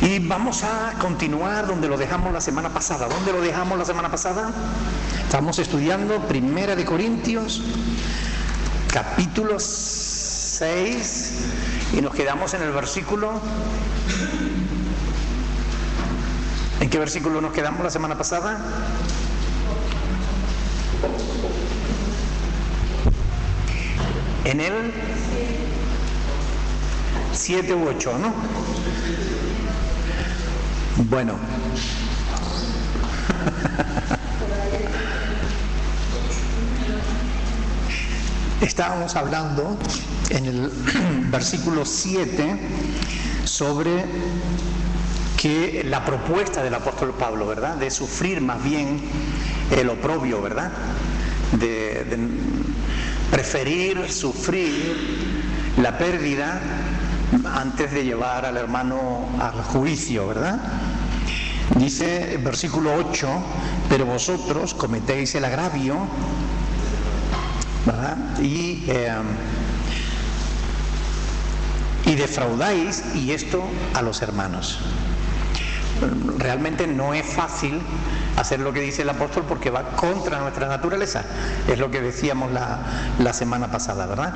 Y vamos a continuar donde lo dejamos la semana pasada. ¿Dónde lo dejamos la semana pasada? Estamos estudiando Primera de Corintios, capítulo 6, y nos quedamos en el versículo... ¿En qué versículo nos quedamos la semana pasada? En el 7 u 8, ¿no? Bueno. Estábamos hablando en el versículo 7 sobre que la propuesta del apóstol Pablo, ¿verdad?, de sufrir más bien el oprobio, ¿verdad?, de preferir sufrir la pérdida antes de llevar al hermano al juicio, ¿verdad? Dice el versículo 8, pero vosotros cometéis el agravio, ¿verdad?, y defraudáis, y esto a los hermanos. Realmente no es fácil hacer lo que dice el apóstol porque va contra nuestra naturaleza, es lo que decíamos la semana pasada, ¿verdad?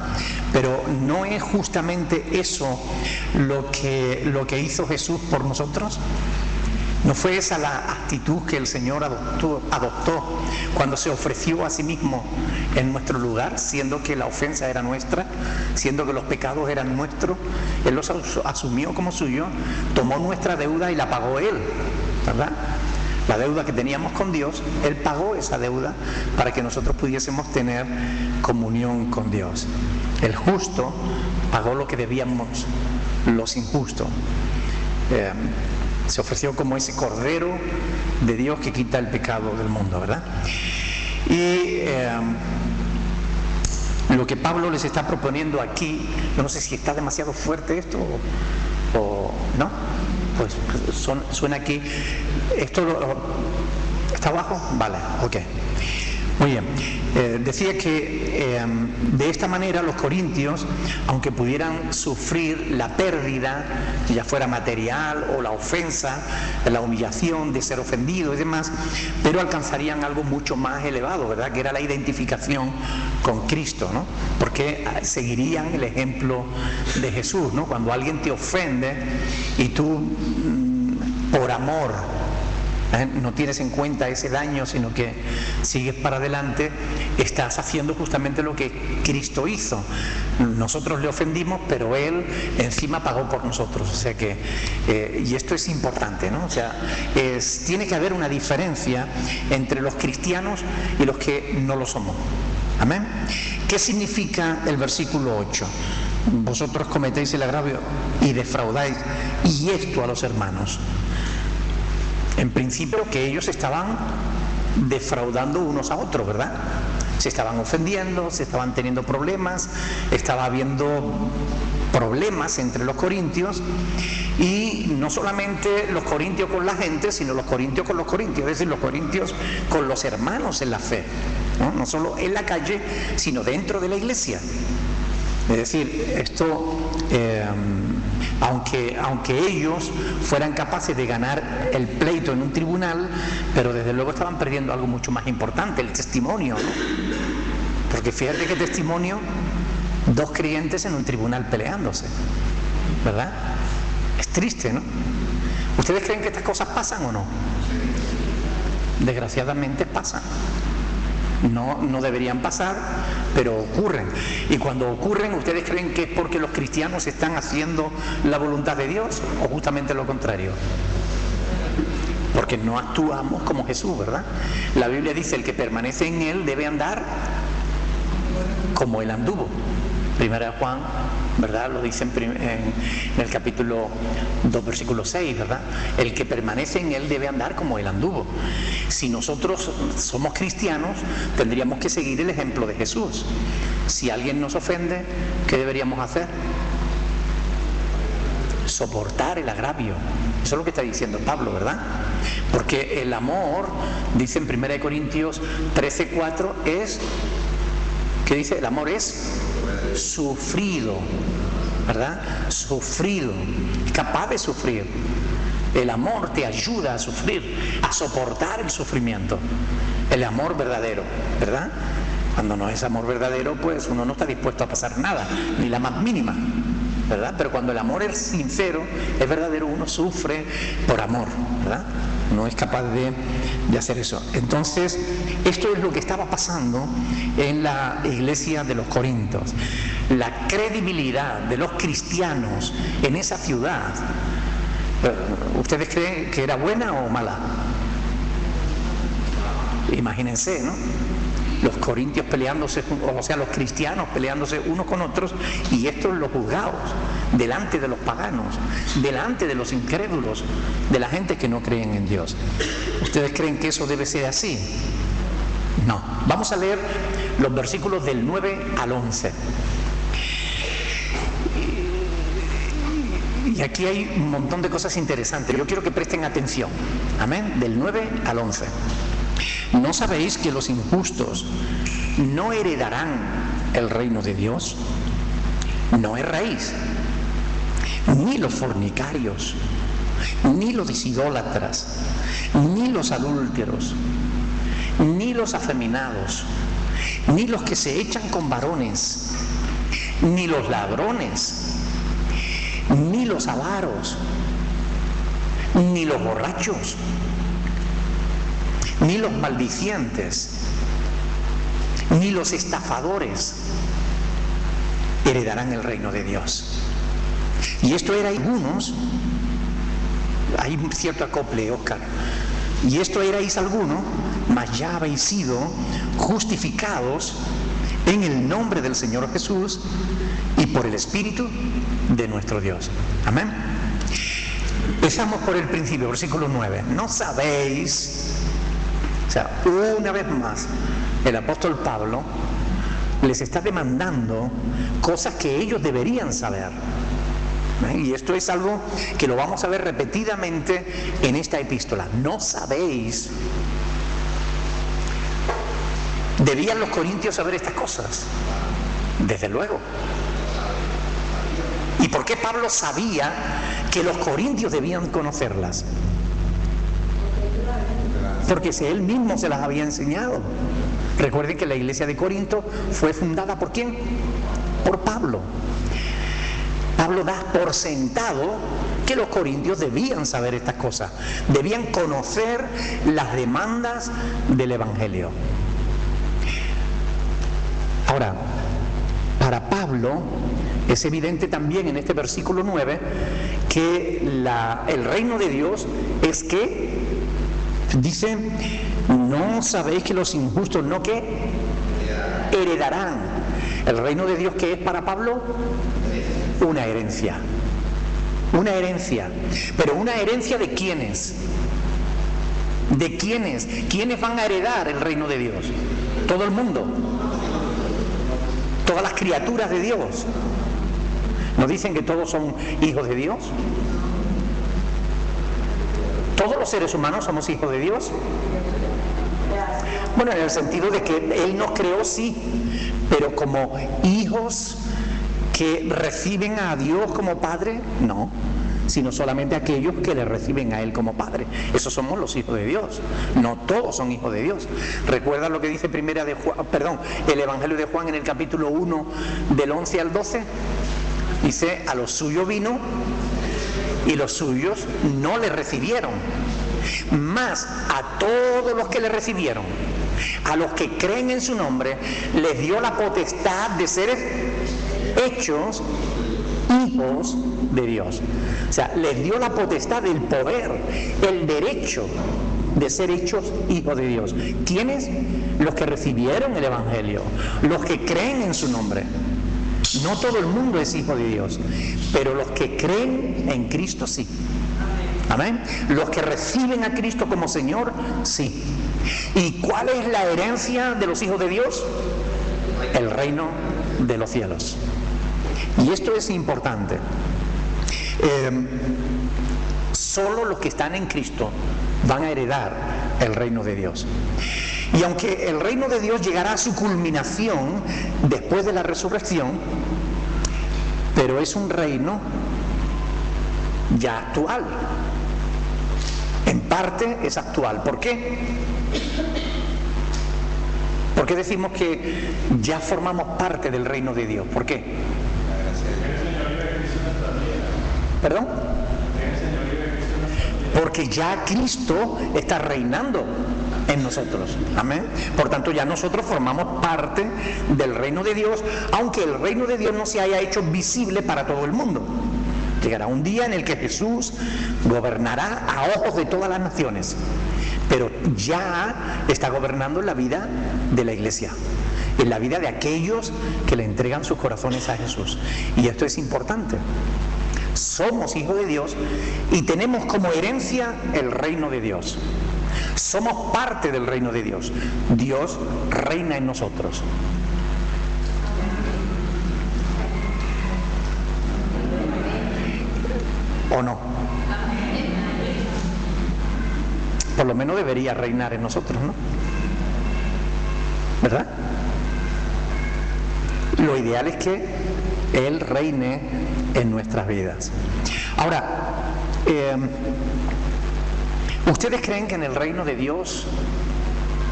Pero ¿no es justamente eso lo que hizo Jesús por nosotros? ¿No fue esa la actitud que el Señor adoptó cuando se ofreció a sí mismo en nuestro lugar, siendo que la ofensa era nuestra, siendo que los pecados eran nuestros? Él los asumió como suyo, tomó nuestra deuda y la pagó Él, ¿verdad? La deuda que teníamos con Dios, Él pagó esa deuda para que nosotros pudiésemos tener comunión con Dios. El justo pagó lo que debíamos los injustos. Se ofreció como ese cordero de Dios que quita el pecado del mundo, ¿verdad? Y lo que Pablo les está proponiendo aquí, yo no sé si está demasiado fuerte esto o no, pues suena aquí. ¿Esto está abajo? Vale, ok. Muy bien. Decía que de esta manera los corintios, aunque pudieran sufrir la pérdida, ya fuera material o la ofensa, la humillación de ser ofendido y demás, pero alcanzarían algo mucho más elevado, ¿verdad?, que era la identificación con Cristo, ¿no? Porque seguirían el ejemplo de Jesús, ¿no? Cuando alguien te ofende y tú, por amor, no tienes en cuenta ese daño, sino que sigues para adelante, estás haciendo justamente lo que Cristo hizo. Nosotros le ofendimos, pero Él encima pagó por nosotros. O sea que, y esto es importante, ¿no? O sea, tiene que haber una diferencia entre los cristianos y los que no lo somos. Amén. ¿Qué significa el versículo 8? Vosotros cometéis el agravio y defraudáis, y esto a los hermanos. En principio que ellos estaban defraudando unos a otros, ¿verdad? Se estaban ofendiendo, se estaban teniendo problemas, estaba habiendo problemas entre los corintios, y no solamente los corintios con la gente, sino los corintios con los corintios, es decir, los corintios con los hermanos en la fe, ¿no? No solo en la calle, sino dentro de la iglesia. Es decir, esto, aunque ellos fueran capaces de ganar el pleito en un tribunal, pero desde luego estaban perdiendo algo mucho más importante, el testimonio, ¿no? Porque fíjate qué testimonio, dos creyentes en un tribunal peleándose, ¿verdad? Es triste, ¿no? ¿Ustedes creen que estas cosas pasan o no? Desgraciadamente pasan. No deberían pasar, pero ocurren. Y cuando ocurren, ¿ustedes creen que es porque los cristianos están haciendo la voluntad de Dios o justamente lo contrario? Porque no actuamos como Jesús, ¿verdad? La Biblia dice, el que permanece en Él debe andar como Él anduvo. Primera de Juan, ¿verdad?, lo dice en el capítulo 2, versículo 6, ¿verdad? El que permanece en Él debe andar como Él anduvo. Si nosotros somos cristianos, tendríamos que seguir el ejemplo de Jesús. Si alguien nos ofende, ¿qué deberíamos hacer? Soportar el agravio. Eso es lo que está diciendo Pablo, ¿verdad? Porque el amor, dice en 1 Corintios 13:4, es... ¿Qué dice? El amor es sufrido, ¿verdad? Sufrido, capaz de sufrir. El amor te ayuda a sufrir, a soportar el sufrimiento. El amor verdadero, ¿verdad? Cuando no es amor verdadero, pues uno no está dispuesto a pasar nada, ni la más mínima, ¿verdad? Pero cuando el amor es sincero, es verdadero, uno sufre por amor, ¿verdad? No es capaz de hacer eso. Entonces, esto es lo que estaba pasando en la iglesia de los Corintios. La credibilidad de los cristianos en esa ciudad, ¿ustedes creen que era buena o mala? Imagínense, ¿no? Los corintios peleándose, o sea, los cristianos peleándose unos con otros, y estos los juzgados, delante de los paganos, delante de los incrédulos, de la gente que no creen en Dios. ¿Ustedes creen que eso debe ser así? No. Vamos a leer los versículos del 9 al 11. Y aquí hay un montón de cosas interesantes. Yo quiero que presten atención. Amén. Del 9 al 11. ¿No sabéis que los injustos no heredarán el reino de Dios? No erréis, ni los fornicarios, ni los idólatras, ni los adúlteros, ni los afeminados, ni los que se echan con varones, ni los ladrones, ni los avaros, ni los borrachos, ni los maldicientes, ni los estafadores heredarán el reino de Dios. Y esto era algunos, hay un cierto acople, Óscar, y esto erais algunos, mas ya habéis sido justificados en el nombre del Señor Jesús y por el Espíritu de nuestro Dios. Amén. Empezamos por el principio, versículo 9. ¿No sabéis? O sea, una vez más, el apóstol Pablo les está demandando cosas que ellos deberían saber. Y esto es algo que lo vamos a ver repetidamente en esta epístola. No sabéis. ¿Debían los corintios saber estas cosas? Desde luego. ¿Y por qué Pablo sabía que los corintios debían conocerlas? Porque él mismo se las había enseñado. Recuerden que la iglesia de Corinto fue fundada ¿por quién? Por Pablo. Pablo da por sentado que los corintios debían saber estas cosas, debían conocer las demandas del Evangelio. Ahora, para Pablo es evidente también en este versículo 9 que el reino de Dios es que, dice, no sabéis que los injustos no que heredarán. El reino de Dios, ¿qué es para Pablo? Una herencia. Una herencia. Pero una herencia ¿de quiénes? ¿De quiénes? ¿Quiénes van a heredar el reino de Dios? Todo el mundo. Todas las criaturas de Dios. ¿No dicen que todos son hijos de Dios? ¿Todos los seres humanos somos hijos de Dios? Bueno, en el sentido de que Él nos creó, sí, pero como hijos que reciben a Dios como Padre, no, sino solamente aquellos que le reciben a Él como Padre. Esos somos los hijos de Dios. No todos son hijos de Dios. ¿Recuerdan lo que dice el Evangelio de Juan en el capítulo 1 del 11 al 12? Dice, a los suyos vino y los suyos no le recibieron, mas a todos los que le recibieron, a los que creen en su nombre, les dio la potestad de ser hechos hijos de Dios. O sea, les dio la potestad, el poder, el derecho de ser hechos hijos de Dios. ¿Quiénes? Los que recibieron el Evangelio, los que creen en su nombre. No todo el mundo es hijo de Dios, pero los que creen en Cristo sí. Amén. Los que reciben a Cristo como Señor, sí. ¿Y cuál es la herencia de los hijos de Dios? El reino de los cielos. Y esto es importante. Solo los que están en Cristo van a heredar el reino de Dios. Y aunque el reino de Dios llegará a su culminación después de la resurrección, pero es un reino ya actual. En parte es actual. ¿Por qué? ¿Por qué decimos que ya formamos parte del reino de Dios? ¿Por qué? ¿Perdón? Porque ya Cristo está reinando en nosotros. Amén. Por tanto, ya nosotros formamos parte del reino de Dios, aunque el reino de Dios no se haya hecho visible para todo el mundo. Llegará un día en el que Jesús gobernará a ojos de todas las naciones, pero ya está gobernando en la vida de la iglesia, en la vida de aquellos que le entregan sus corazones a Jesús. Y esto es importante. Somos hijos de Dios y tenemos como herencia el reino de Dios. Somos parte del reino de Dios. Dios reina en nosotros. ¿O no? Por lo menos debería reinar en nosotros, ¿no? ¿Verdad? Lo ideal es que Él reine en nuestras vidas. Ahora, ¿ustedes creen que en el reino de Dios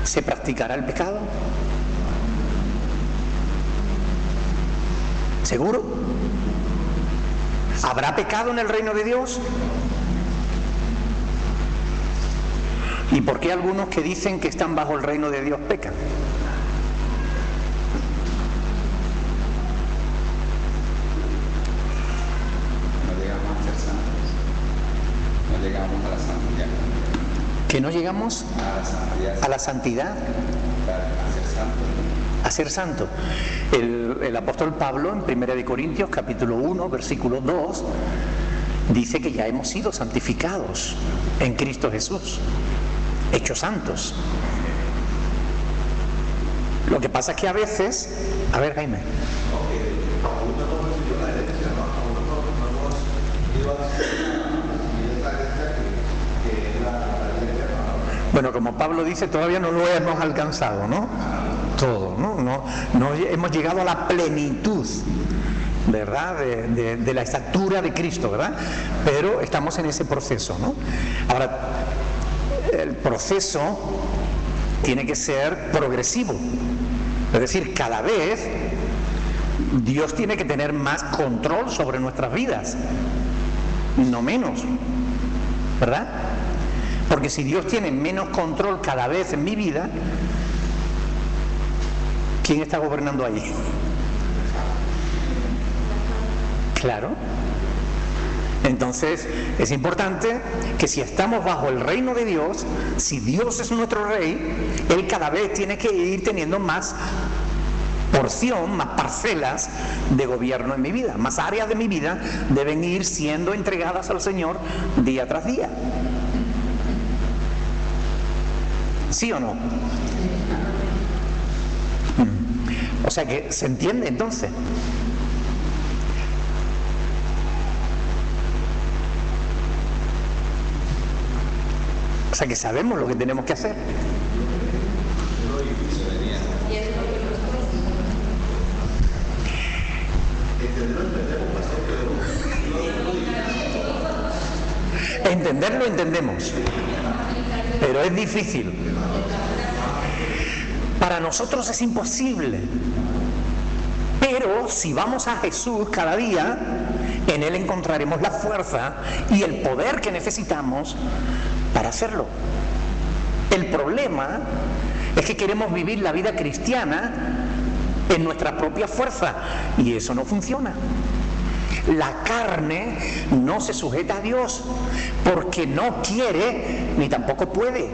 se practicará el pecado? ¿Seguro? ¿Habrá pecado en el reino de Dios? ¿Y por qué algunos que dicen que están bajo el reino de Dios pecan? No llegamos a ser santos. No llegamos a la santidad. ¿Que no llegamos A la santidad. a la santidad? A ser santos. A ser santo. El apóstol Pablo en 1 Corintios capítulo 1 versículo 2 dice que ya hemos sido santificados en Cristo Jesús, hechos santos. Lo que pasa es que a veces, a ver, Jaime. Bueno, como Pablo dice, todavía no lo hemos alcanzado, ¿no? Todo, ¿no? No hemos llegado a la plenitud, ¿verdad? De la estatura de Cristo, ¿verdad? Pero estamos en ese proceso, ¿no? Ahora, el proceso tiene que ser progresivo. Es decir, cada vez Dios tiene que tener más control sobre nuestras vidas, no menos, ¿verdad? Porque si Dios tiene menos control cada vez en mi vida, ¿quién está gobernando allí? Claro. Entonces, es importante que si estamos bajo el reino de Dios, si Dios es nuestro rey, Él cada vez tiene que ir teniendo más porción, más parcelas de gobierno en mi vida. Más áreas de mi vida deben ir siendo entregadas al Señor día tras día. ¿Sí o no? O sea que, ¿se entiende entonces? O sea que sabemos lo que tenemos que hacer. Entenderlo entendemos, pero es difícil. Para nosotros es imposible. Pero si vamos a Jesús cada día, en Él encontraremos la fuerza y el poder que necesitamos para hacerlo. El problema es que queremos vivir la vida cristiana en nuestra propia fuerza y eso no funciona. La carne no se sujeta a Dios porque no quiere ni tampoco puede.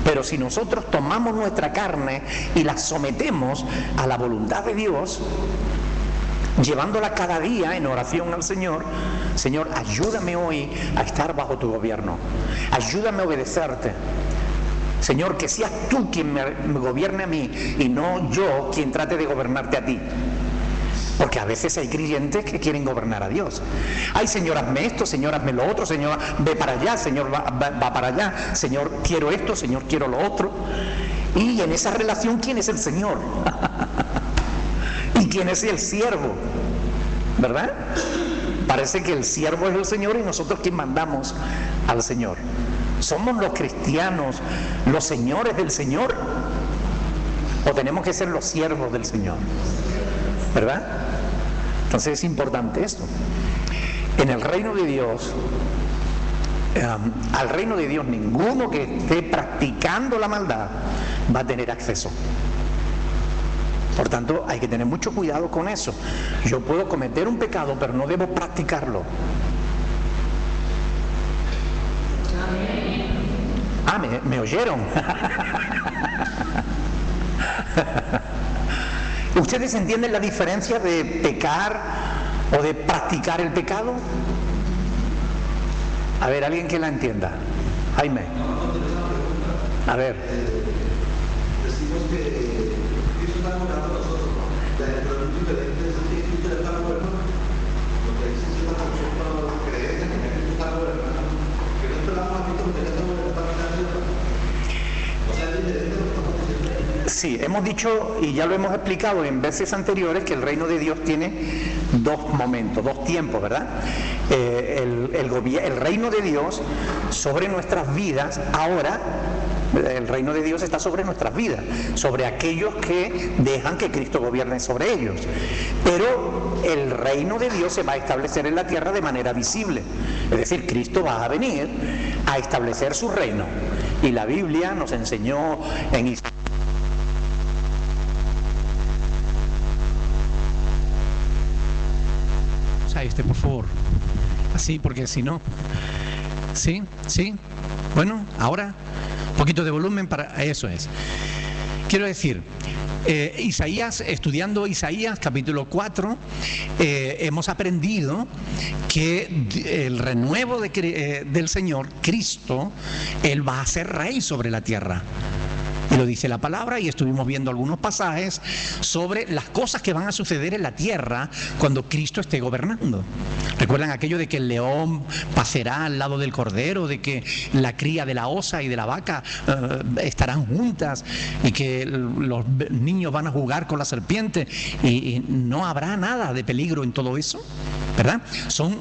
Pero si nosotros tomamos nuestra carne y la sometemos a la voluntad de Dios, llevándola cada día en oración al Señor, Señor, ayúdame hoy a estar bajo tu gobierno, ayúdame a obedecerte. Señor, que seas tú quien me gobierne a mí y no yo quien trate de gobernarte a ti. Porque a veces hay creyentes que quieren gobernar a Dios. Ay, Señor, hazme esto, Señor, hazme lo otro, Señor, ve para allá, Señor, va para allá, Señor, quiero esto, Señor, quiero lo otro. Y en esa relación, ¿quién es el Señor? ¿Y quién es el siervo? ¿Verdad? Parece que el siervo es el Señor y nosotros quien mandamos al Señor. ¿Somos los cristianos los señores del Señor? ¿O tenemos que ser los siervos del Señor? ¿Verdad? Entonces es importante esto. En el reino de Dios, al reino de Dios, ninguno que esté practicando la maldad va a tener acceso. Por tanto, hay que tener mucho cuidado con eso. Yo puedo cometer un pecado, pero no debo practicarlo. Ah, ¿me oyeron? ¿Ustedes entienden la diferencia de pecar o de practicar el pecado? A ver, alguien que la entienda. Jaime. A ver. Decimos que Cristo está gobernando a nosotros, ¿no? Pero es muy diferente decir que Cristo ya está gobernando. Lo que dice cierta porción para los creyentes que Cristo está gobernando. Que no esperamos a Cristo porque ya está gobernando la tierra. O sea, es diferente lo que estamos diciendo. Sí, hemos dicho y ya lo hemos explicado en veces anteriores que el reino de Dios tiene dos momentos, dos tiempos, ¿verdad? El reino de Dios sobre nuestras vidas ahora. El reino de Dios está sobre nuestras vidas, sobre aquellos que dejan que Cristo gobierne sobre ellos. Pero el reino de Dios se va a establecer en la tierra de manera visible. Es decir, Cristo va a venir a establecer su reino. Y la Biblia nos enseñó en Isaías. Por favor. Así, porque si no... Sí, sí. Bueno, ahora... Un poquito de volumen para eso es. Quiero decir, Isaías, estudiando Isaías capítulo 4, hemos aprendido que el renuevo del Señor, Cristo, Él va a ser rey sobre la tierra. Y lo dice la palabra, y estuvimos viendo algunos pasajes sobre las cosas que van a suceder en la tierra cuando Cristo esté gobernando. ¿Recuerdan aquello de que el león pacerá al lado del cordero, de que la cría de la osa y de la vaca estarán juntas, y que los niños van a jugar con la serpiente, y no habrá nada de peligro en todo eso? ¿Verdad? Son,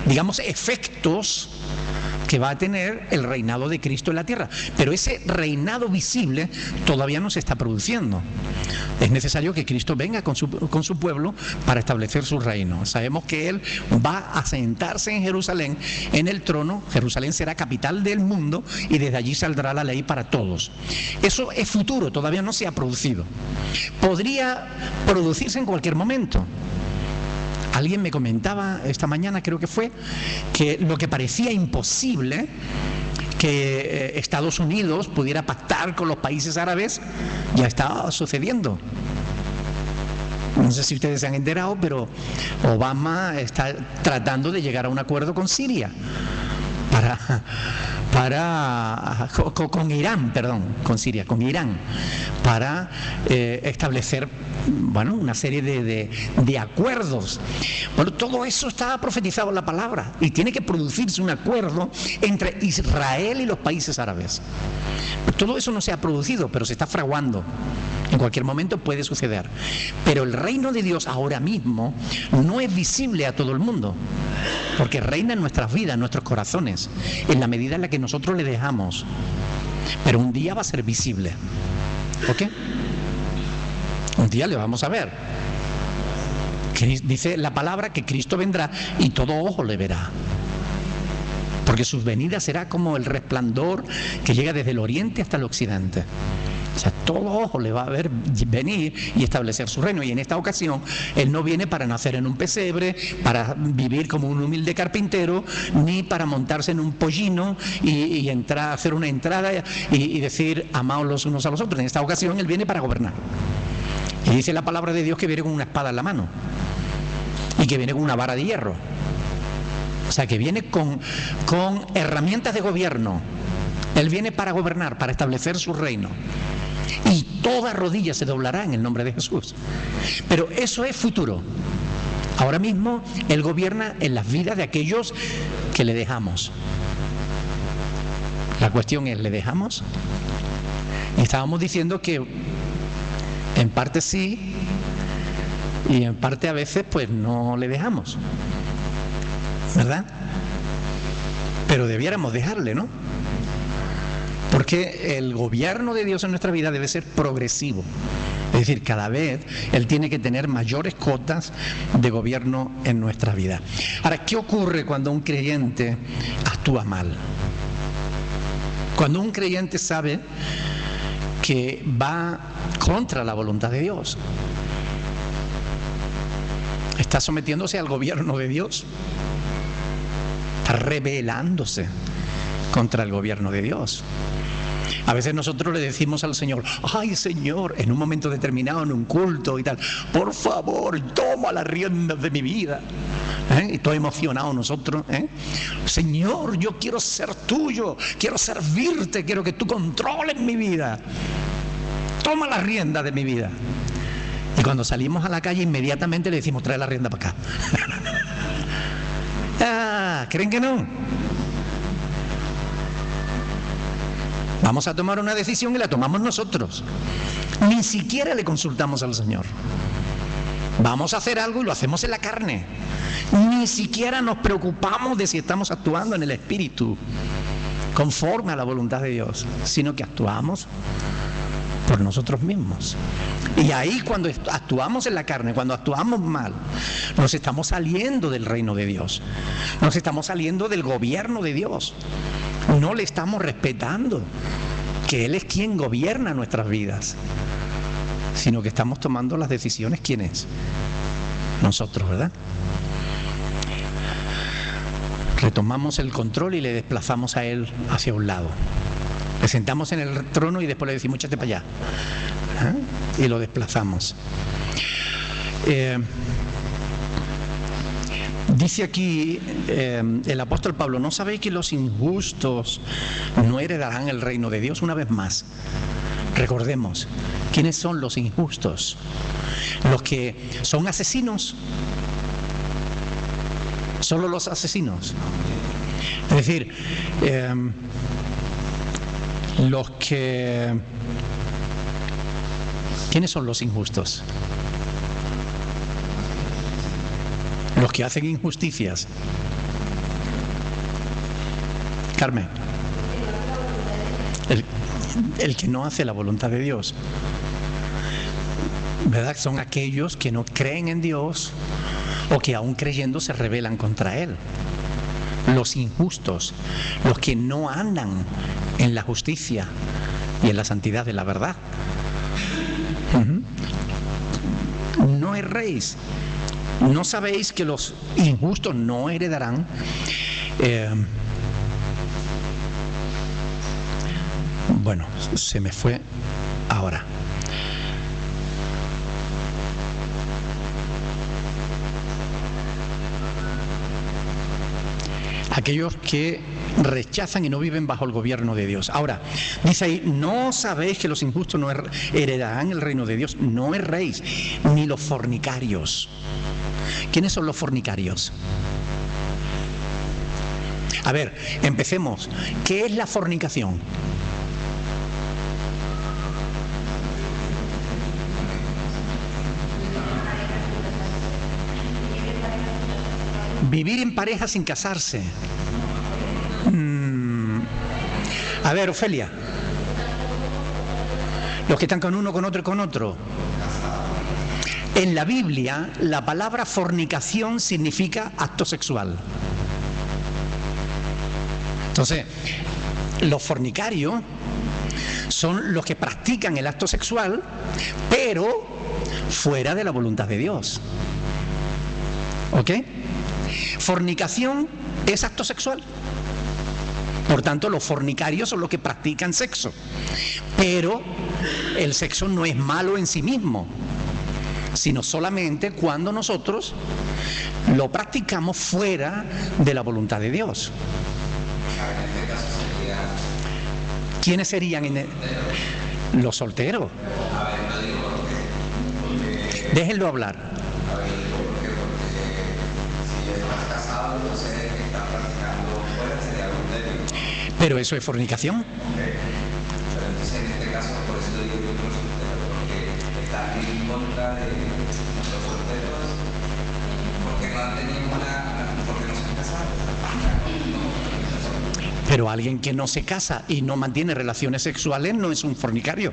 digamos, efectos que va a tener el reinado de Cristo en la tierra. Pero ese reinado visible todavía no se está produciendo. Es necesario que Cristo venga con su pueblo para establecer su reino. Sabemos que Él va a sentarse en Jerusalén, en el trono. Jerusalén será capital del mundo y desde allí saldrá la ley para todos. Eso es futuro, todavía no se ha producido. Podría producirse en cualquier momento. Alguien me comentaba esta mañana, creo que fue, que lo que parecía imposible, que Estados Unidos pudiera pactar con los países árabes, ya está sucediendo. No sé si ustedes se han enterado, pero Obama está tratando de llegar a un acuerdo con Siria con Irán, perdón, con Siria, con Irán, para establecer, bueno, una serie de acuerdos. Bueno, todo eso está profetizado en la palabra y tiene que producirse un acuerdo entre Israel y los países árabes. Todo eso no se ha producido, pero se está fraguando. En cualquier momento puede suceder. Pero el reino de Dios ahora mismo no es visible a todo el mundo, porque reina en nuestras vidas, en nuestros corazones, en la medida en la que nosotros le dejamos. Pero un día va a ser visible. ¿Ok? Un día le vamos a ver. Dice la palabra que Cristo vendrá y todo ojo le verá. Porque su venida será como el resplandor que llega desde el oriente hasta el occidente. O sea, todo ojo le va a ver venir y establecer su reino. Y en esta ocasión, Él no viene para nacer en un pesebre, para vivir como un humilde carpintero, ni para montarse en un pollino y entrar, hacer una entrada y decir, amaos los unos a los otros. En esta ocasión, Él viene para gobernar. Y dice la palabra de Dios que viene con una espada en la mano y que viene con una vara de hierro. O sea, que viene con herramientas de gobierno. Él viene para gobernar, para establecer su reino. Y toda rodilla se doblará en el nombre de Jesús. Pero eso es futuro. Ahora mismo Él gobierna en las vidas de aquellos que le dejamos. La cuestión es, ¿le dejamos? Y estábamos diciendo que en parte sí y en parte a veces pues no le dejamos. ¿verdad? Pero debiéramos dejarle, ¿no? Porque el gobierno de Dios en nuestra vida debe ser progresivo. Es decir, cada vez Él tiene que tener mayores cotas de gobierno en nuestra vida. Ahora, ¿qué ocurre cuando un creyente actúa mal? Cuando un creyente sabe que va contra la voluntad de Dios, está sometiéndose al gobierno de Dios, está rebelándose contra el gobierno de Dios. A veces nosotros le decimos al Señor: ay, Señor, en un momento determinado, en un culto y tal, por favor, toma las riendas de mi vida. Y todo emocionado nosotros, Señor, yo quiero ser tuyo, quiero servirte, quiero que tú controles mi vida. Toma las riendas de mi vida. Y cuando salimos a la calle, inmediatamente le decimos: trae la rienda para acá. ¿Creen que no? Vamos a tomar una decisión y la tomamos nosotros. Ni siquiera le consultamos al Señor. Vamos a hacer algo y lo hacemos en la carne. Ni siquiera nos preocupamos de si estamos actuando en el Espíritu, conforme a la voluntad de Dios, sino que actuamos por nosotros mismos. Y ahí, cuando actuamos en la carne, cuando actuamos mal, nos estamos saliendo del reino de Dios, nos estamos saliendo del gobierno de Dios, no le estamos respetando que Él es quien gobierna nuestras vidas, sino que estamos tomando las decisiones. ¿Quién es? Nosotros, ¿verdad? Retomamos el control y le desplazamos a Él hacia un lado. Le sentamos en el trono y después le decimos: échate para allá. Y lo desplazamos. Dice aquí el apóstol Pablo: ¿no sabéis que los injustos no heredarán el reino de Dios? Una vez más, recordemos, ¿quiénes son los injustos? Los que son asesinos. Solo los asesinos. Es decir, los que... ¿Quiénes son los injustos? Los que hacen injusticias. Carmen. El que no hace la voluntad de Dios, ¿verdad? Son aquellos que no creen en Dios o que aún creyendo se rebelan contra Él. Los injustos, los que no andan en la justicia y en la santidad de la verdad. No erréis. ¿No sabéis que los injustos no heredarán? Bueno, se me fue ahora. Aquellos que rechazan y no viven bajo el gobierno de Dios. Ahora, dice ahí: ¿no sabéis que los injustos no heredarán el reino de Dios? No erréis, ni los fornicarios. ¿Quiénes son los fornicarios? A ver, empecemos. ¿Qué es la fornicación? Vivir en pareja sin casarse. A ver, Ofelia. Los que están con uno, con otro y con otro. En la Biblia, la palabra fornicación significa acto sexual. Entonces, los fornicarios son los que practican el acto sexual, pero fuera de la voluntad de Dios. ¿Ok? Fornicación es acto sexual. Por tanto, los fornicarios son los que practican sexo. Pero el sexo no es malo en sí mismo, sino solamente cuando nosotros lo practicamos fuera de la voluntad de Dios. ¿Quiénes serían los solteros? Déjenlo hablar. Pero eso es fornicación. Pero entonces en este caso, por eso digo yo los solteros, porque están en contra de los solteros, porque no han tenido porque no se han casado. Pero alguien que no se casa y no mantiene relaciones sexuales no es un fornicario.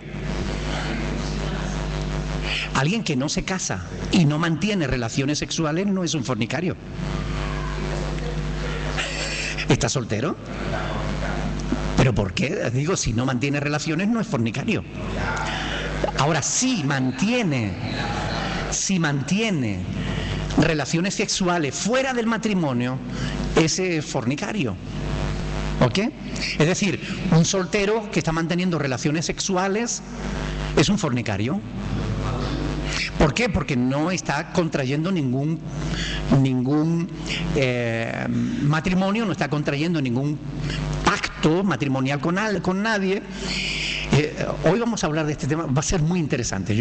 Alguien que no se casa y no mantiene relaciones sexuales no es un fornicario. ¿Está soltero? ¿Pero por qué? Digo, si no mantiene relaciones no es fornicario. Ahora, si mantiene relaciones sexuales fuera del matrimonio, ese es fornicario. ¿Ok? Es decir, un soltero que está manteniendo relaciones sexuales es un fornicario. ¿Por qué? Porque no está contrayendo ningún matrimonio, no está contrayendo ningún pacto matrimonial con nadie. Hoy vamos a hablar de este tema, va a ser muy interesante.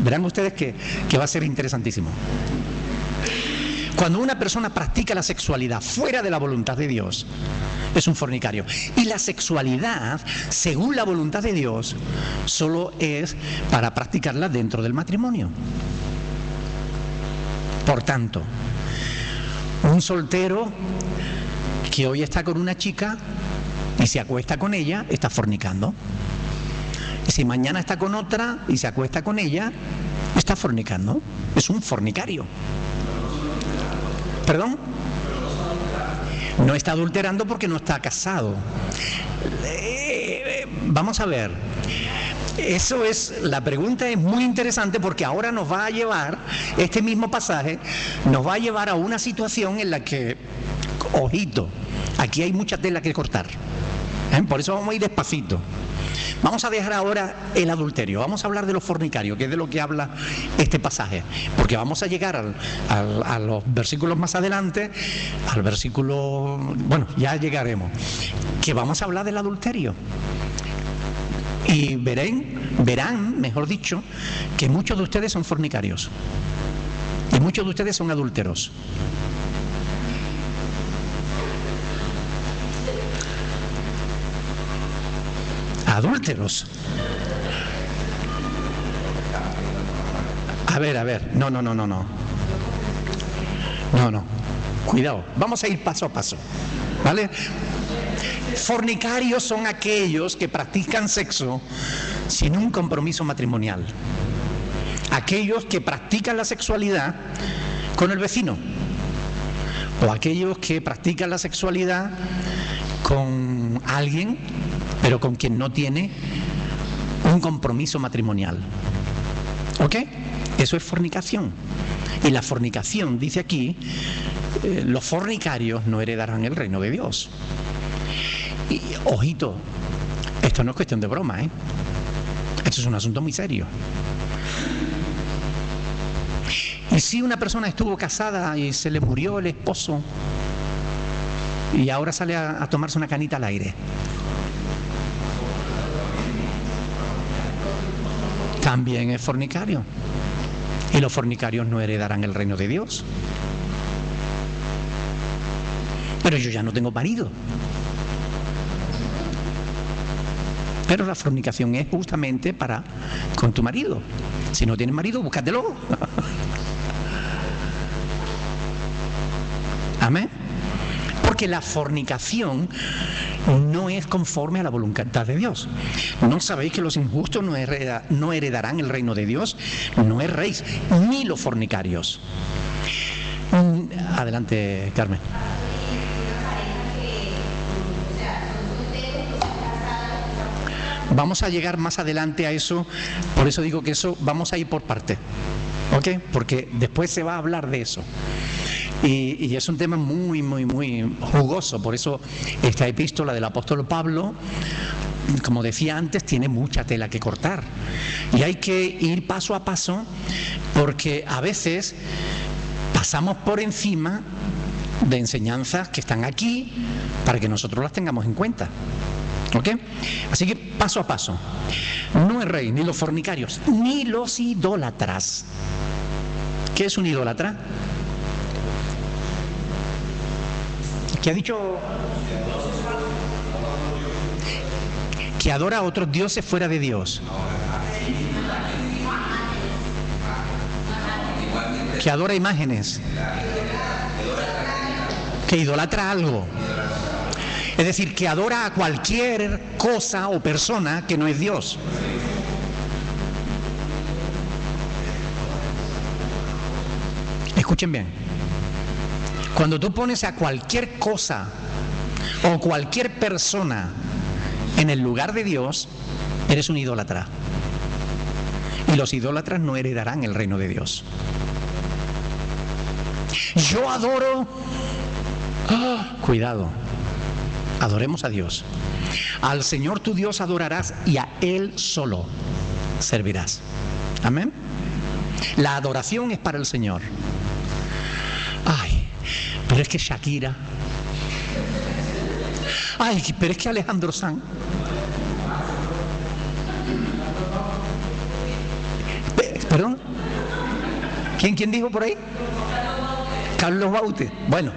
Verán ustedes que va a ser interesantísimo. Cuando una persona practica la sexualidad fuera de la voluntad de Dios, es un fornicario. Y la sexualidad, según la voluntad de Dios, solo es para practicarla dentro del matrimonio. Por tanto, un soltero que hoy está con una chica y se acuesta con ella, está fornicando. Y si mañana está con otra y se acuesta con ella, está fornicando. Es un fornicario. ¿Perdón? No está adulterando porque no está casado. Vamos a ver. La pregunta es muy interesante porque ahora nos va a llevar, este mismo pasaje, nos va a llevar a una situación en la que, ojito, aquí hay mucha tela que cortar. Por eso vamos a ir despacito. Vamos a dejar ahora el adulterio, vamos a hablar de los fornicarios, que es de lo que habla este pasaje, porque vamos a llegar a los versículos más adelante, al versículo, bueno, ya llegaremos, que vamos a hablar del adulterio. Y verán, mejor dicho, que muchos de ustedes son fornicarios y muchos de ustedes son adúlteros. Adúlteros. A ver, no. Cuidado, vamos a ir paso a paso, ¿vale? Fornicarios son aquellos que practican sexo sin un compromiso matrimonial. Aquellos que practican la sexualidad con el vecino. O aquellos que practican la sexualidad con alguien, pero con quien no tiene un compromiso matrimonial. ¿Ok? Eso es fornicación. Y la fornicación, dice aquí, los fornicarios no heredarán el reino de Dios. Y, ojito, esto no es cuestión de broma, ¿eh? Esto es un asunto muy serio. Y si una persona estuvo casada y se le murió el esposo y ahora sale a tomarse una canita al aire, también es fornicario. Y los fornicarios no heredarán el reino de Dios. Pero yo ya no tengo marido. Pero la fornicación es justamente con tu marido. Si no tienes marido, búscatelo. Amén. Porque la fornicación no es conforme a la voluntad de Dios. ¿No sabéis que los injustos no heredarán el reino de Dios? No erréis, ni los fornicarios. Adelante, Carmen. Vamos a llegar más adelante a eso, por eso digo que eso vamos a ir por parte, ¿ok? Porque después se va a hablar de eso. Y es un tema muy jugoso, por eso esta epístola del apóstol Pablo, como decía antes, tiene mucha tela que cortar. Y hay que ir paso a paso, porque a veces pasamos por encima de enseñanzas que están aquí para que nosotros las tengamos en cuenta. ¿Ok? Así que paso a paso. No erréis ni los fornicarios, ni los idólatras. ¿Qué es un idólatra? ¿Qué ha dicho? Que adora a otros dioses fuera de Dios. Que adora imágenes. Que idolatra algo. Es decir, que adora a cualquier cosa o persona que no es Dios. Escuchen bien. Cuando tú pones a cualquier cosa o cualquier persona en el lugar de Dios, eres un idólatra. Y los idólatras no heredarán el reino de Dios. Yo adoro... cuidado. Adoremos a Dios. Al Señor tu Dios adorarás y a Él solo servirás. Amén. La adoración es para el Señor. Ay, pero es que Shakira. Ay, pero es que Alejandro Sanz. ¿Perdón? ¿Quién dijo por ahí? Carlos Baute. Bueno,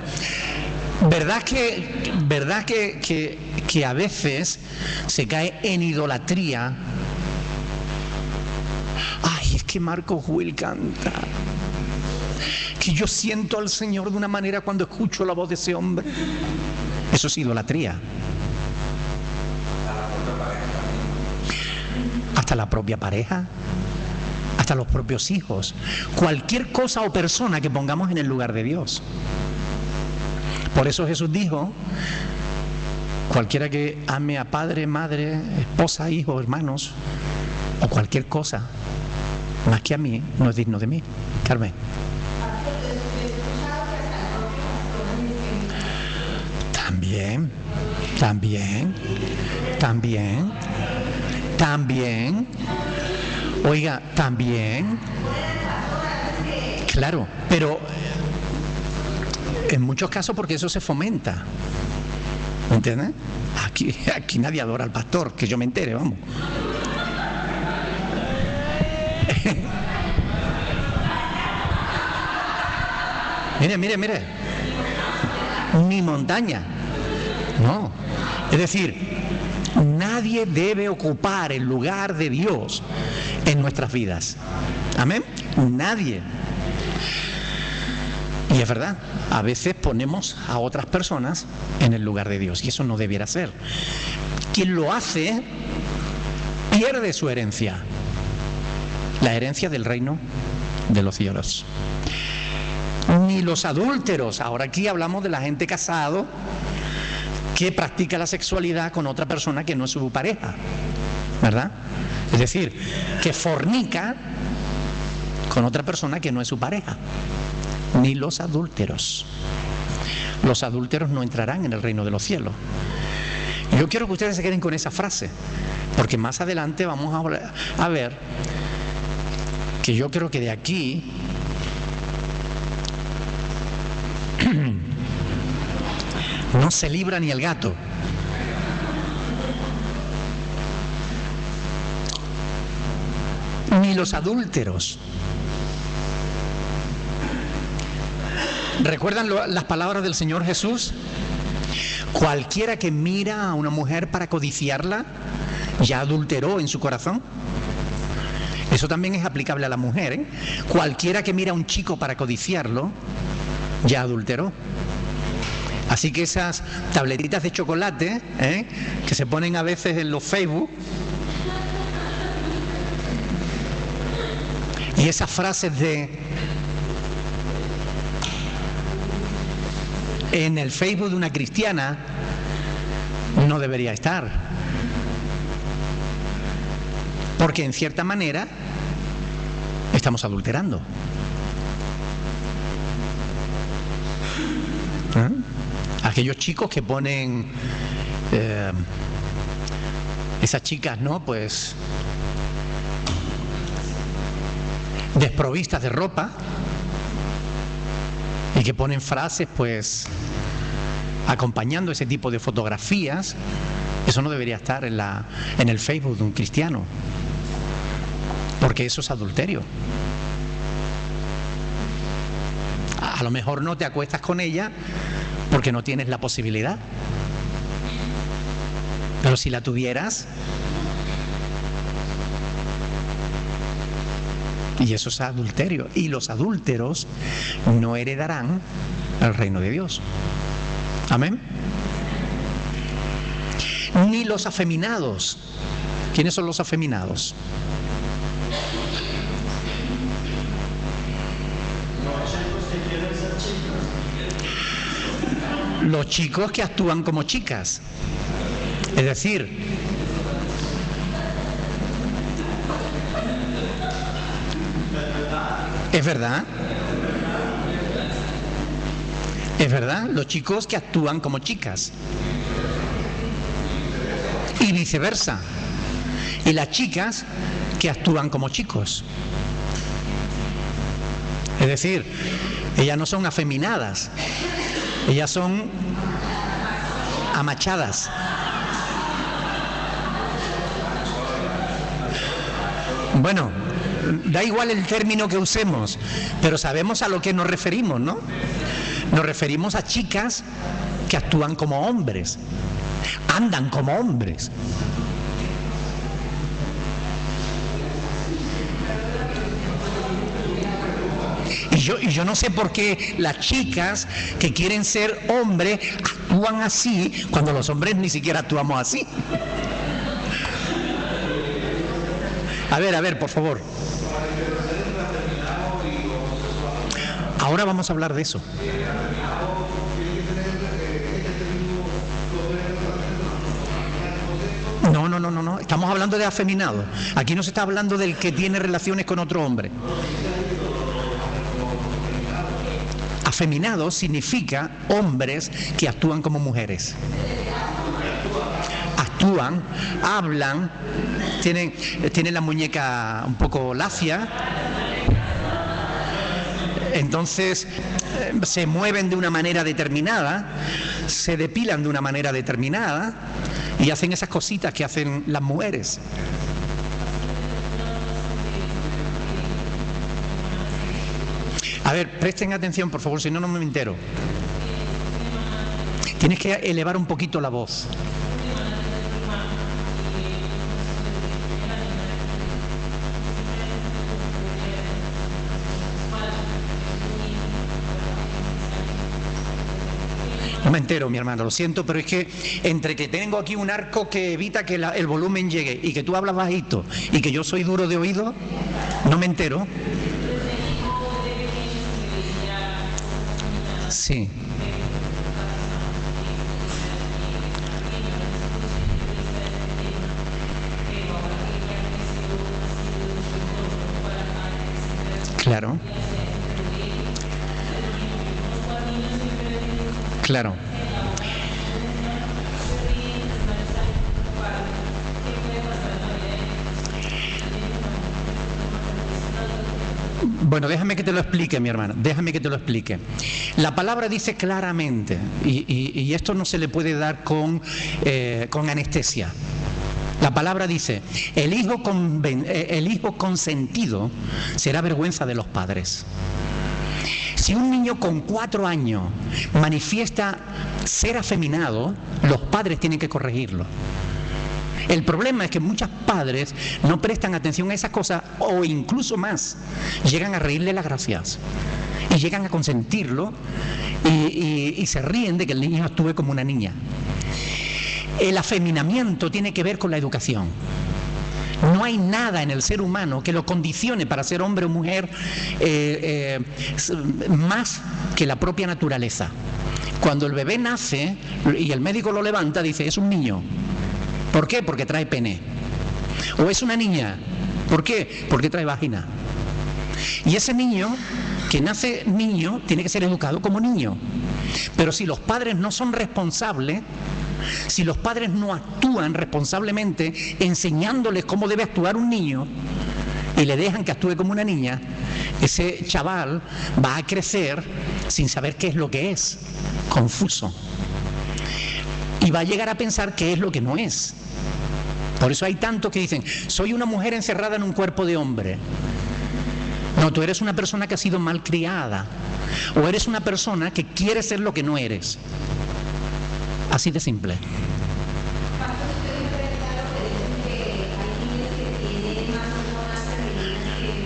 ¿verdad que a veces se cae en idolatría? Ay, es que Marcos Will canta. Que yo siento al Señor de una manera cuando escucho la voz de ese hombre. Eso es idolatría. Hasta la propia pareja. Hasta los propios hijos. Cualquier cosa o persona que pongamos en el lugar de Dios. Por eso Jesús dijo: cualquiera que ame a padre, madre, esposa, hijo, hermanos, o cualquier cosa, más que a mí, no es digno de mí. Carmen. También. Oiga, también. Claro, pero en muchos casos porque eso se fomenta. ¿Entiendes? Aquí nadie adora al pastor, que yo me entere, vamos. Mire. Ni montaña. No. Es decir, nadie debe ocupar el lugar de Dios en nuestras vidas. Amén. Nadie. Y es verdad, a veces ponemos a otras personas en el lugar de Dios y eso no debiera ser. Quien lo hace pierde su herencia, la herencia del reino de los cielos. Ni los adúlteros. Ahora aquí hablamos de la gente casado que practica la sexualidad con otra persona que no es su pareja, ¿verdad? Es decir, que fornica con otra persona que no es su pareja. Ni los adúlteros. Los adúlteros no entrarán en el reino de los cielos. Yo quiero que ustedes se queden con esa frase, porque más adelante vamos a ver que yo creo que de aquí no se libra ni el gato. Ni los adúlteros. ¿Recuerdan las palabras del Señor Jesús? Cualquiera que mira a una mujer para codiciarla, ya adulteró en su corazón. Eso también es aplicable a la mujer, ¿eh? Cualquiera que mira a un chico para codiciarlo, ya adulteró. Así que esas tabletitas de chocolate, que se ponen a veces en los Facebook, y esas frases en el Facebook de una cristiana, no debería estar. Porque en cierta manera estamos adulterando. Aquellos chicos que ponen esas chicas, ¿no? Pues desprovistas de ropa y que ponen frases, pues acompañando ese tipo de fotografías. Eso no debería estar en el Facebook de un cristiano, porque eso es adulterio. A lo mejor no te acuestas con ella porque no tienes la posibilidad, pero si la tuvieras, y eso es adulterio, y los adúlteros no heredarán el reino de Dios. Amén. ni los afeminados. ¿Quiénes son los afeminados? Los chicos que actúan como chicas. Es decir, ¿es verdad? Es verdad, los chicos que actúan como chicas. Y viceversa. Y las chicas que actúan como chicos. Es decir, ellas no son afeminadas, ellas son amachadas. Bueno, da igual el término que usemos, pero sabemos a lo que nos referimos, ¿no? Nos referimos a chicas que actúan como hombres, andan como hombres. Y yo no sé por qué las chicas que quieren ser hombres actúan así cuando los hombres ni siquiera actuamos así. A ver, por favor. Ahora vamos a hablar de eso. No. Estamos hablando de afeminado. Aquí no se está hablando del que tiene relaciones con otro hombre. Afeminado significa hombres que actúan como mujeres. Actúan, hablan, tienen la muñeca un poco lacia, entonces se mueven de una manera determinada, se depilan de una manera determinada y hacen esas cositas que hacen las mujeres. A ver, presten atención, por favor, si no, no me entero. Tienes que elevar un poquito la voz. No me entero, mi hermano, lo siento, pero es que entre que tengo aquí un arco que evita que el volumen llegue y que tú hablas bajito y que yo soy duro de oído, no me entero. Sí. Claro. Claro. Bueno, déjame que te lo explique, mi hermana, déjame que te lo explique. La palabra dice claramente, y esto no se le puede dar con anestesia. La palabra dice, el hijo consentido será vergüenza de los padres. Si un niño con 4 años manifiesta ser afeminado, los padres tienen que corregirlo. El problema es que muchos padres no prestan atención a esas cosas o incluso más, llegan a reírle las gracias y llegan a consentirlo y se ríen de que el niño actúe como una niña. El afeminamiento tiene que ver con la educación. No hay nada en el ser humano que lo condicione para ser hombre o mujer más que la propia naturaleza. Cuando el bebé nace y el médico lo levanta, dice, es un niño. ¿Por qué? Porque trae pene. O es una niña. ¿Por qué? Porque trae vagina. Y ese niño, que nace niño, tiene que ser educado como niño. Pero si los padres no son responsables, si los padres no actúan responsablemente enseñándoles cómo debe actuar un niño y le dejan que actúe como una niña, ese chaval va a crecer sin saber qué es lo que es, confuso. Y va a llegar a pensar qué es lo que no es. Por eso hay tantos que dicen, soy una mujer encerrada en un cuerpo de hombre. No, tú eres una persona que ha sido malcriada. O eres una persona que quiere ser lo que no eres. Así de simple.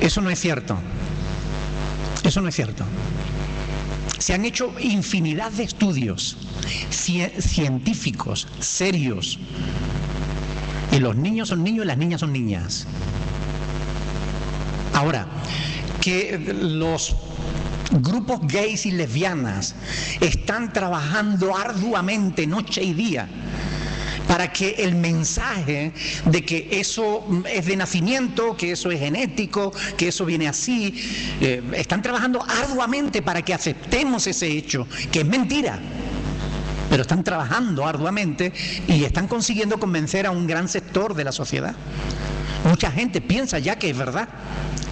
Eso no es cierto. Eso no es cierto. Se han hecho infinidad de estudios científicos, serios. Y los niños son niños y las niñas son niñas. Ahora, que los grupos gays y lesbianas están trabajando arduamente noche y día para que el mensaje de que eso es de nacimiento, que eso es genético, que eso viene así, están trabajando arduamente para que aceptemos ese hecho, que es mentira. Pero están trabajando arduamente y están consiguiendo convencer a un gran sector de la sociedad. Mucha gente piensa ya que es verdad,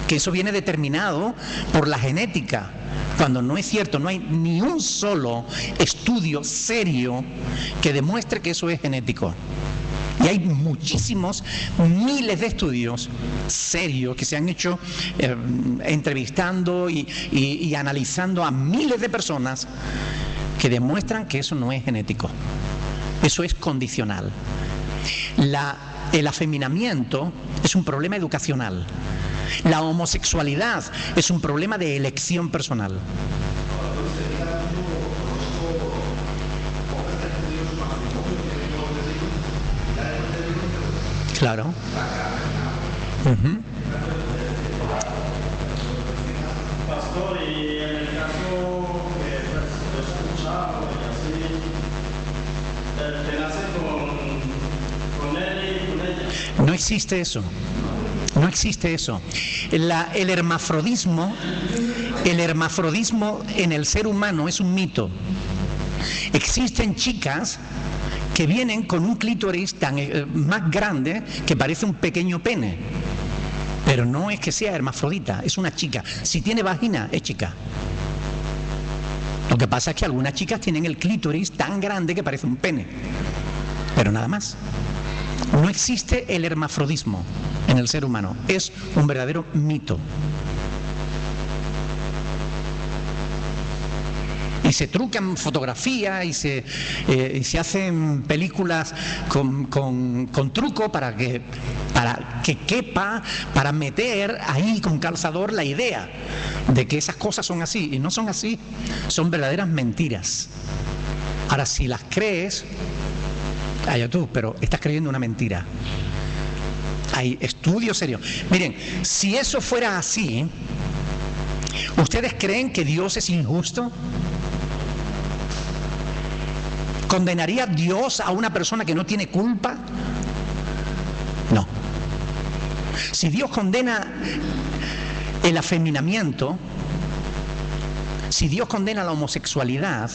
que eso viene determinado por la genética, cuando no es cierto. No hay ni un solo estudio serio que demuestre que eso es genético. Y hay muchísimos, miles de estudios serios que se han hecho entrevistando y analizando a miles de personas que demuestran que eso no es genético, eso es condicional. El afeminamiento es un problema educacional. La homosexualidad es un problema de elección personal. Claro. Pastor, y en el caso que lo he escuchado y así, te nace con él y con ella. No existe eso. No existe eso. El hermafrodismo en el ser humano es un mito. Existen chicas que vienen con un clítoris más grande que parece un pequeño pene. Pero no es que sea hermafrodita, es una chica. Si tiene vagina, es chica. Lo que pasa es que algunas chicas tienen el clítoris tan grande que parece un pene. Pero nada más. No existe el hermafrodismo en el ser humano. Es un verdadero mito. Y se trucan fotografías y se hacen películas con truco para que quepa, para meter ahí con calzador la idea de que esas cosas son así. Y no son así, son verdaderas mentiras. Ahora, si las crees, allá tú, pero estás creyendo una mentira. Hay estudios serios. Miren, si eso fuera así, ¿ustedes creen que Dios es injusto? ¿Condenaría Dios a una persona que no tiene culpa? No. Si Dios condena el afeminamiento, si Dios condena la homosexualidad,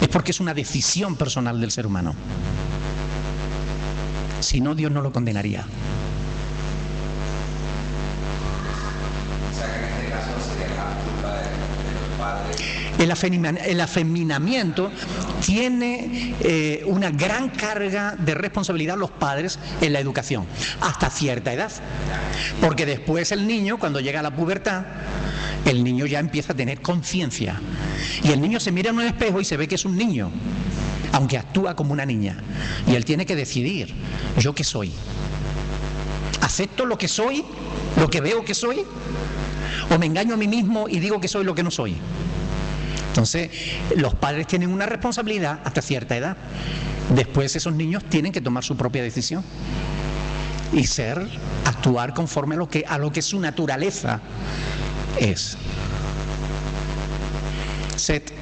es porque es una decisión personal del ser humano. Si no, Dios no lo condenaría. O sea que en este caso sería la culpa de los padres. El afeminamiento tiene una gran carga de responsabilidad los padres en la educación, hasta cierta edad. Porque después el niño, cuando llega a la pubertad, el niño ya empieza a tener conciencia. Y el niño se mira en un espejo y se ve que es un niño, aunque actúa como una niña. Y él tiene que decidir, ¿yo qué soy? ¿Acepto lo que soy, lo que veo que soy? ¿O me engaño a mí mismo y digo que soy lo que no soy? Entonces, los padres tienen una responsabilidad hasta cierta edad. Después esos niños tienen que tomar su propia decisión y actuar conforme a lo que su naturaleza es. Seth.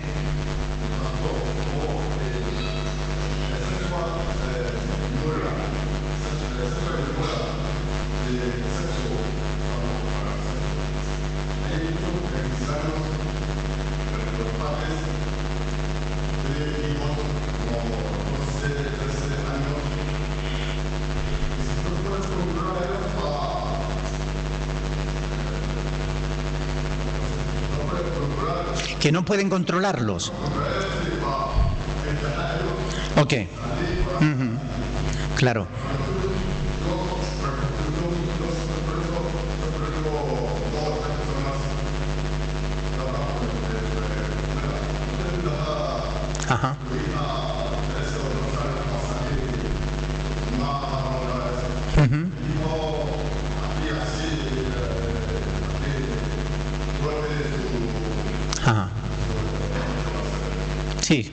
Que no pueden controlarlos. Ok. Claro. Ajá. Ajá. Sí.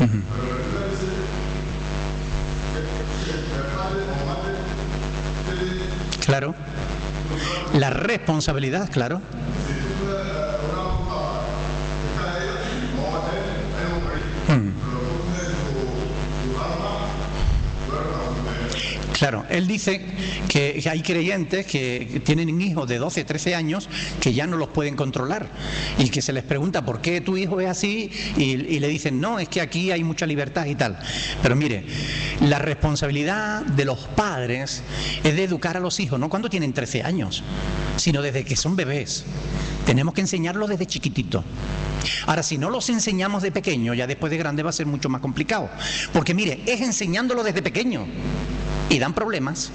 Uh-huh. Claro. La responsabilidad, claro. Claro, él dice que hay creyentes que tienen hijos de 12, 13 años que ya no los pueden controlar y que se les pregunta ¿por qué tu hijo es así? Y le dicen no, es que aquí hay mucha libertad y tal. Pero mire, la responsabilidad de los padres es de educar a los hijos, no cuando tienen 13 años, sino desde que son bebés. Tenemos que enseñarlos desde chiquitito. Ahora, si no los enseñamos de pequeño, ya después de grande va a ser mucho más complicado. Porque mire, es enseñándolo desde pequeño. Y dan problemas.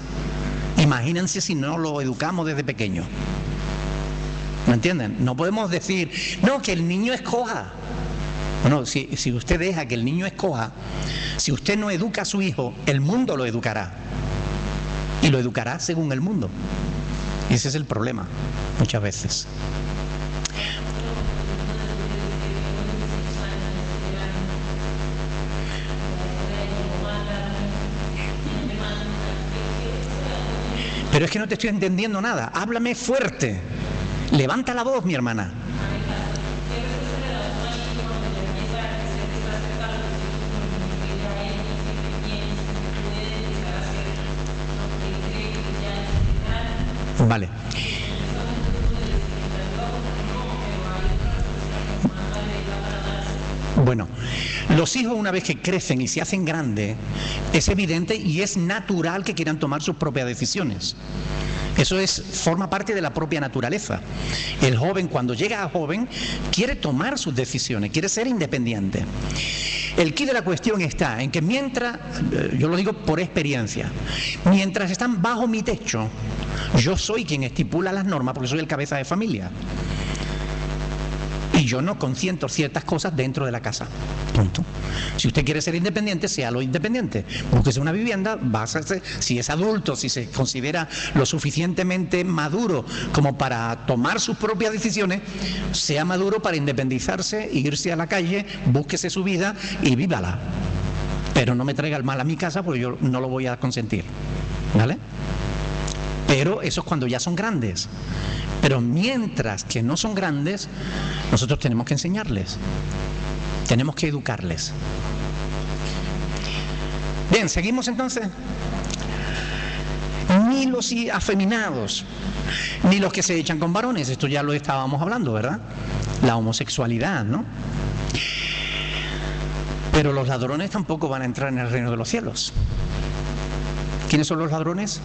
Imagínense si no lo educamos desde pequeño. ¿Me entienden? No podemos decir, no, que el niño escoja. Bueno, si usted deja que el niño escoja, si usted no educa a su hijo, el mundo lo educará. Y lo educará según el mundo. Y ese es el problema, muchas veces. Pero es que no te estoy entendiendo nada. Háblame fuerte. Levanta la voz, mi hermana. Vale. Bueno, los hijos una vez que crecen y se hacen grandes, es evidente y es natural que quieran tomar sus propias decisiones. Eso forma parte de la propia naturaleza. El joven, cuando llega a joven, quiere tomar sus decisiones, quiere ser independiente. El quid de la cuestión está en que mientras, yo lo digo por experiencia, mientras están bajo mi techo, yo soy quien estipula las normas porque soy el cabeza de familia. Y yo no consiento ciertas cosas dentro de la casa. Punto. Si usted quiere ser independiente, séalo independiente. Búsquese una vivienda, básese, si es adulto, si se considera lo suficientemente maduro como para tomar sus propias decisiones, sea maduro para independizarse, irse a la calle, búsquese su vida y vívala. Pero no me traiga el mal a mi casa porque yo no lo voy a consentir. ¿Vale? Pero eso es cuando ya son grandes. Pero mientras que no son grandes, nosotros tenemos que enseñarles, tenemos que educarles. Bien, seguimos entonces. Ni los afeminados, ni los que se echan con varones, esto ya lo estábamos hablando, ¿verdad? La homosexualidad, ¿no? Pero los ladrones tampoco van a entrar en el reino de los cielos. ¿Quiénes son los ladrones?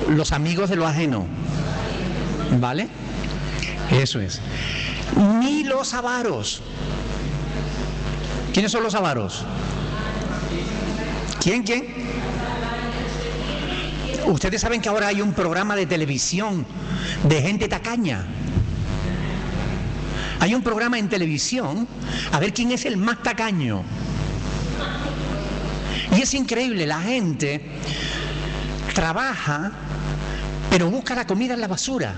Los amigos de lo ajeno, ¿vale? Eso es. Ni los avaros. ¿Quiénes son los avaros? ¿Quién? Ustedes saben que ahora hay un programa de televisión de gente tacaña. Hay un programa en televisión a ver quién es el más tacaño. Y es increíble, la gente trabaja, pero busca la comida en la basura,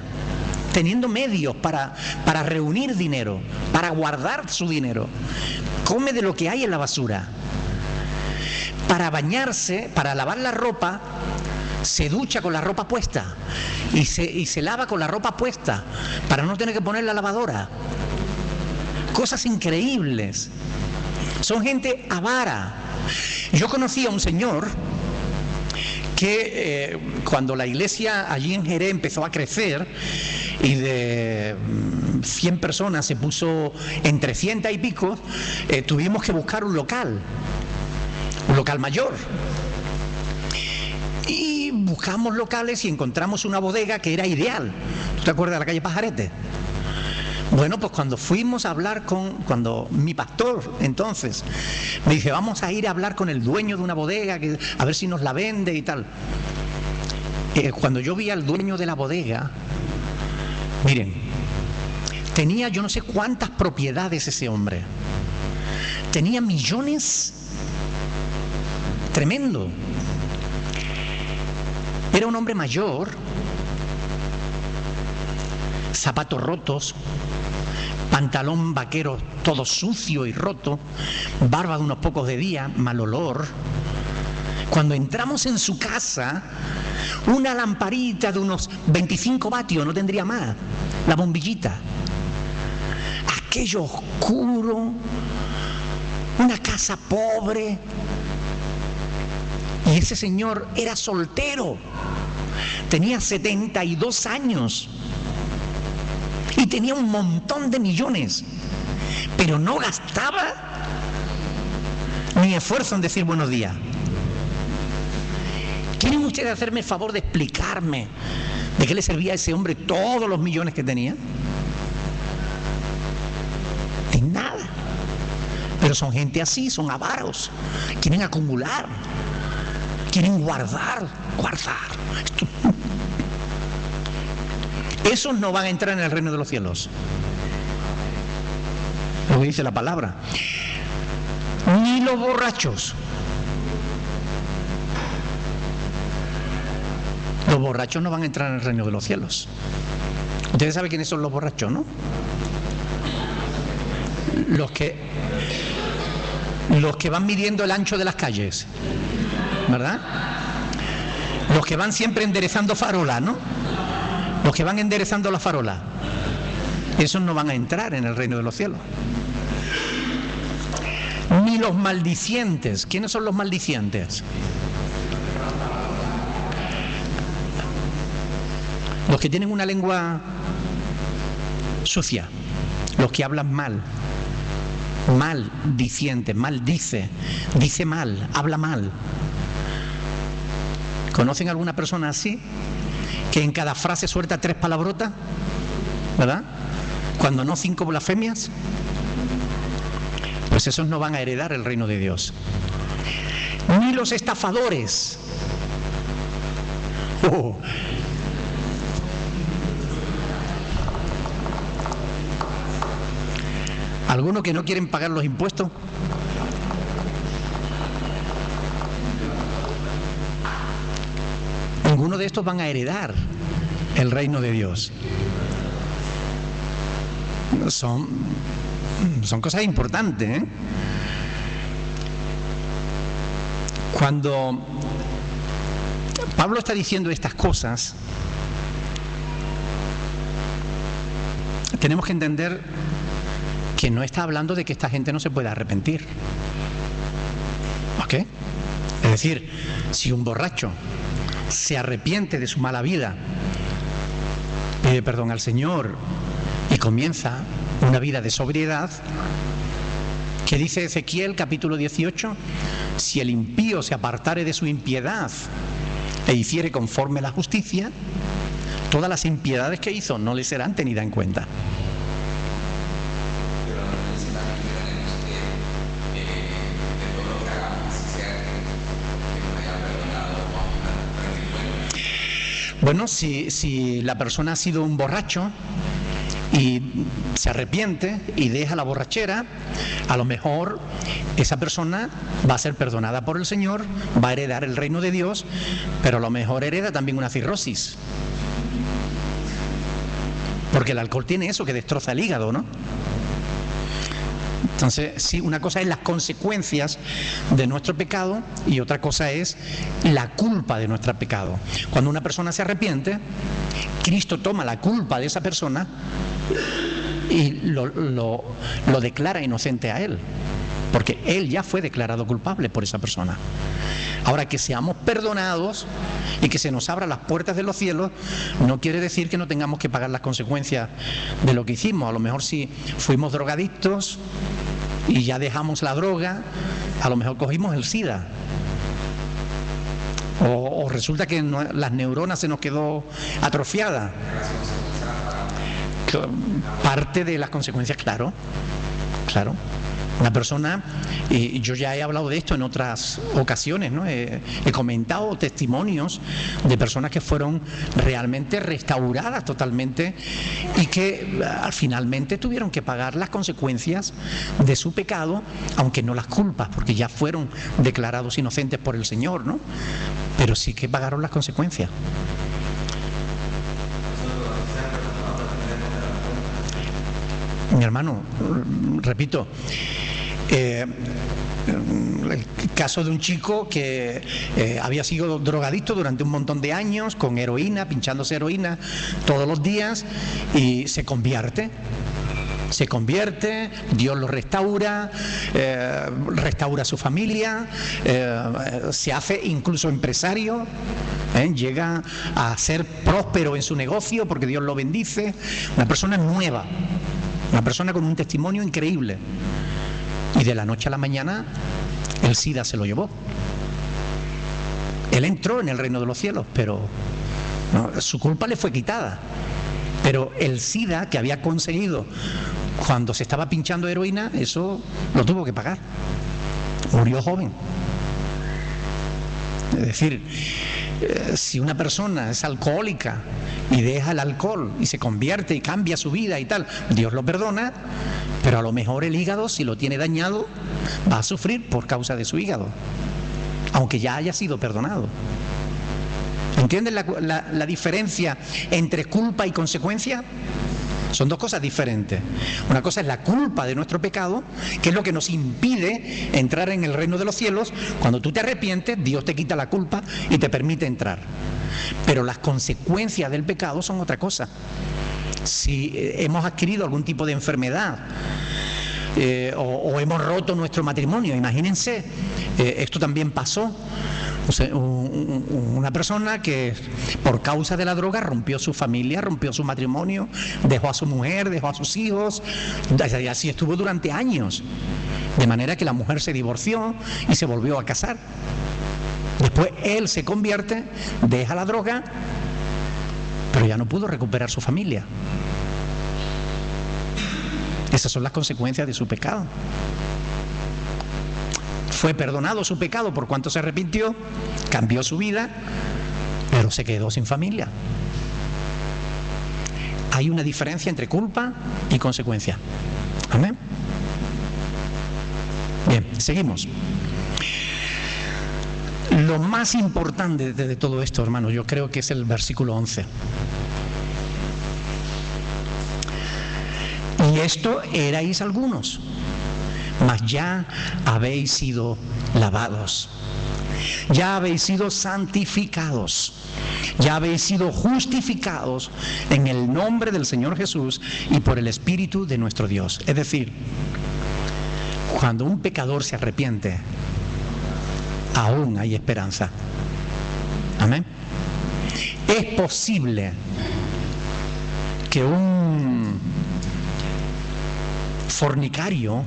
teniendo medios para reunir dinero, para guardar su dinero. Come de lo que hay en la basura. Para bañarse, para lavar la ropa, se ducha con la ropa puesta y se lava con la ropa puesta para no tener que poner la lavadora. Cosas increíbles. Son gente avara. Yo conocí a un señor que cuando la iglesia allí en Jerez empezó a crecer y de 100 personas se puso en 300 y pico, tuvimos que buscar un local mayor. Y buscamos locales y encontramos una bodega que era ideal. ¿Tú te acuerdas de la calle Pajarete? Bueno, pues cuando fuimos a hablar cuando mi pastor entonces me dice, vamos a ir a hablar con el dueño de una bodega, a ver si nos la vende y tal. Cuando yo vi al dueño de la bodega, miren, tenía yo no sé cuántas propiedades ese hombre. Tenía millones. Tremendo. Era un hombre mayor. zapatos rotos, pantalón vaquero todo sucio y roto, barba de unos pocos de día, mal olor. Cuando entramos en su casa, una lamparita de unos 25 vatios, no tendría más, la bombillita. Aquello oscuro, una casa pobre. Y ese señor era soltero, tenía 72 años y tenía un montón de millones, pero no gastaba ni esfuerzo en decir buenos días. ¿Quieren ustedes hacerme el favor de explicarme de qué le servía a ese hombre todos los millones que tenía? De nada. Pero son gente así, son avaros, quieren acumular, quieren guardar. Esos no van a entrar en el reino de los cielos. Lo que dice la palabra. Ni los borrachos. Los borrachos no van a entrar en el reino de los cielos. Ustedes saben quiénes son los borrachos, ¿no? Los que van midiendo el ancho de las calles, ¿verdad? Los que van siempre enderezando farola, ¿no? Los que van enderezando la farola. Esos no van a entrar en el reino de los cielos. Ni los maldicientes. ¿Quiénes son los maldicientes? Los que tienen una lengua sucia, los que hablan mal, maldiciente, maldice, dice mal, habla mal. ¿Conocen alguna persona así? Que en cada frase suelta 3 palabrotas, ¿verdad? Cuando no 5 blasfemias. Pues esos no van a heredar el reino de Dios. Ni los estafadores. ¿Algunos que no quieren pagar los impuestos? Ninguno de estos van a heredar el reino de Dios. Son cosas importantes, ¿eh? Cuando Pablo está diciendo estas cosas, tenemos que entender que no está hablando de que esta gente no se pueda arrepentir. ¿Ok? Es decir, si un borracho se arrepiente de su mala vida, pide perdón al Señor y comienza una vida de sobriedad, que dice Ezequiel capítulo 18, si el impío se apartare de su impiedad e hiciere conforme a la justicia, todas las impiedades que hizo no le serán tenidas en cuenta. Bueno, si la persona ha sido un borracho y se arrepiente y deja la borrachera, a lo mejor esa persona va a ser perdonada por el Señor, va a heredar el reino de Dios, pero a lo mejor hereda también una cirrosis. Porque el alcohol tiene eso, que destroza el hígado, ¿no? Entonces, sí, una cosa es las consecuencias de nuestro pecado y otra cosa es la culpa de nuestro pecado. Cuando una persona se arrepiente, Cristo toma la culpa de esa persona y lo declara inocente a él, porque él ya fue declarado culpable por esa persona. Ahora, que seamos perdonados y que se nos abran las puertas de los cielos no quiere decir que no tengamos que pagar las consecuencias de lo que hicimos. A lo mejor si fuimos drogadictos y ya dejamos la droga, a lo mejor cogimos el SIDA, o resulta que las neuronas se nos quedó atrofiada. Parte de las consecuencias, claro. Una persona, y yo ya he hablado de esto en otras ocasiones, ¿no? He comentado testimonios de personas que fueron realmente restauradas totalmente y que finalmente tuvieron que pagar las consecuencias de su pecado, aunque no las culpas, porque ya fueron declarados inocentes por el Señor, ¿no? Pero sí que pagaron las consecuencias. Mi hermano, repito, el caso de un chico que había sido drogadicto durante un montón de años, con heroína, pinchándose heroína todos los días, y se convierte, Dios lo restaura, restaura a su familia, se hace incluso empresario, llega a ser próspero en su negocio porque Dios lo bendice, una persona nueva, una persona con un testimonio increíble. Y de la noche a la mañana el SIDA se lo llevó. Él entró en el reino de los cielos, pero no, su culpa le fue quitada. Pero el SIDA que había conseguido cuando se estaba pinchando heroína, eso lo tuvo que pagar. Murió joven. Es decir, si una persona es alcohólica y deja el alcohol y se convierte y cambia su vida y tal, Dios lo perdona, pero a lo mejor el hígado, si lo tiene dañado, va a sufrir por causa de su hígado, aunque ya haya sido perdonado. ¿Entienden la diferencia entre culpa y consecuencia? Son dos cosas diferentes. Una cosa es la culpa de nuestro pecado, que es lo que nos impide entrar en el reino de los cielos. Cuando tú te arrepientes, Dios te quita la culpa y te permite entrar. Pero las consecuencias del pecado son otra cosa. Si hemos adquirido algún tipo de enfermedad o hemos roto nuestro matrimonio, imagínense, esto también pasó. O sea, una persona que por causa de la droga rompió su familia, rompió su matrimonio, dejó a su mujer, dejó a sus hijos, y así estuvo durante años, de manera que la mujer se divorció y se volvió a casar. Después él se convierte, deja la droga, pero ya no pudo recuperar su familia. Esas son las consecuencias de su pecado. Fue perdonado su pecado por cuanto se arrepintió, cambió su vida, pero se quedó sin familia. Hay una diferencia entre culpa y consecuencia. ¿Amén? Bien, seguimos. Lo más importante de todo esto, hermanos, yo creo que es el versículo 11. Y esto erais algunos, mas ya habéis sido lavados, ya habéis sido santificados, ya habéis sido justificados en el nombre del Señor Jesús y por el Espíritu de nuestro Dios. Es decir, cuando un pecador se arrepiente, aún hay esperanza. Amén. Es posible que un fornicario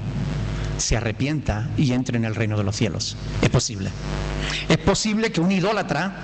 se arrepienta y entre en el reino de los cielos. Es posible. Es posible que un idólatra